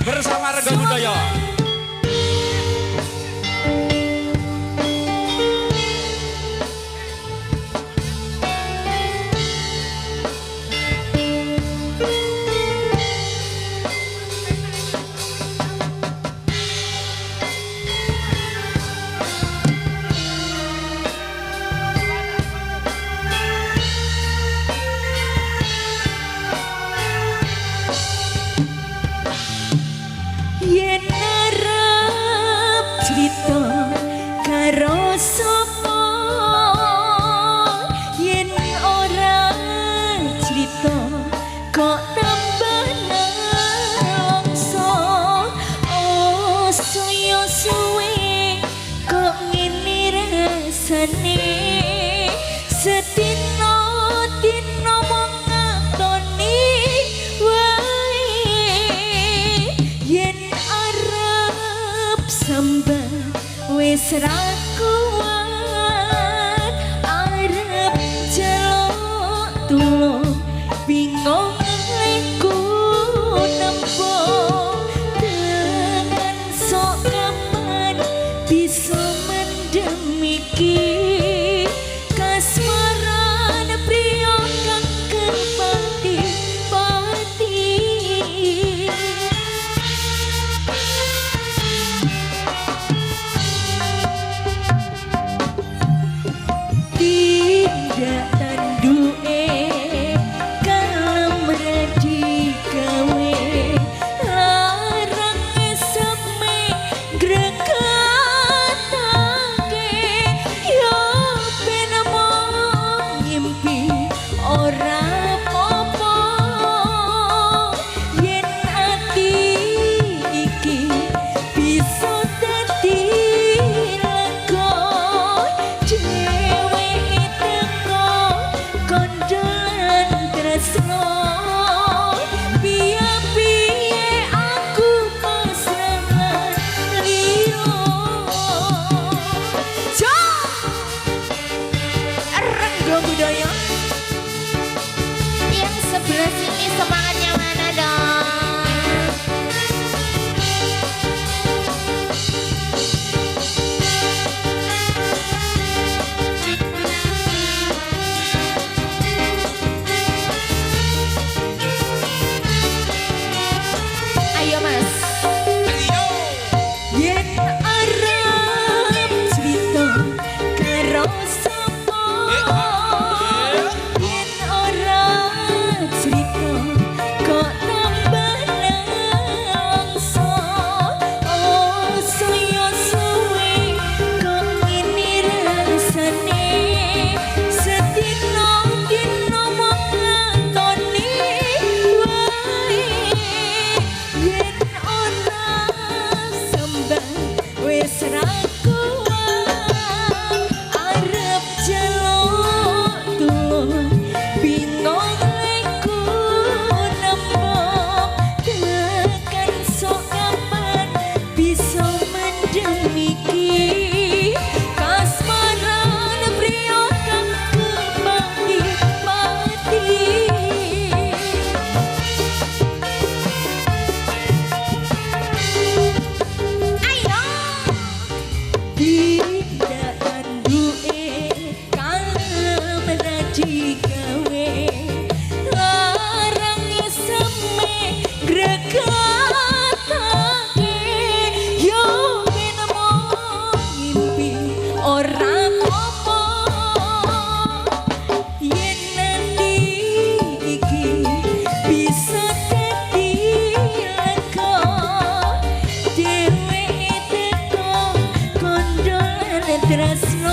bersama Rengga Budaya. Yen arep crita karo sapa, yen ora crita kok tambah nangsa. Oh saya suwe kok ngene rasane, setino dino mung ngatoni wae. Yen arep sambal wis ra kuat, arep celok tulung bingung aku nempo dengan sok kapan bisa mendem iki kasmaran priya kang kepati-pati. Tidak tanduke kalem radi gawe, larang eseme grekatake. Yo ben mung ngimpi ora apa-apa, yen ati iki bisa dadi lega. Dhewe teko kondolan tresno, piye-piye aku pasangan lilo. Rengga Budaya yang sebelah sini semangatnya mana dong? Ayo mas. Yen arep crita karo sapa, yen ora crita kok tambah nangsa. Oh saya suwe kok ngene rasane, setino dino mung ngatoni wae. Yen ora sembah wis ra kuat, arep celok tulung bingung aku nempo tekan sok kapan bisa mendem iki kasmaran priya kang kepati-pati. Ayo tidak tanduke kalem radi gawe, larang eseme grekatake. Yo ben mung ngimpi ora apa, yen nanti iki bisa dadi lega. Dhewe teko kondolan tresno,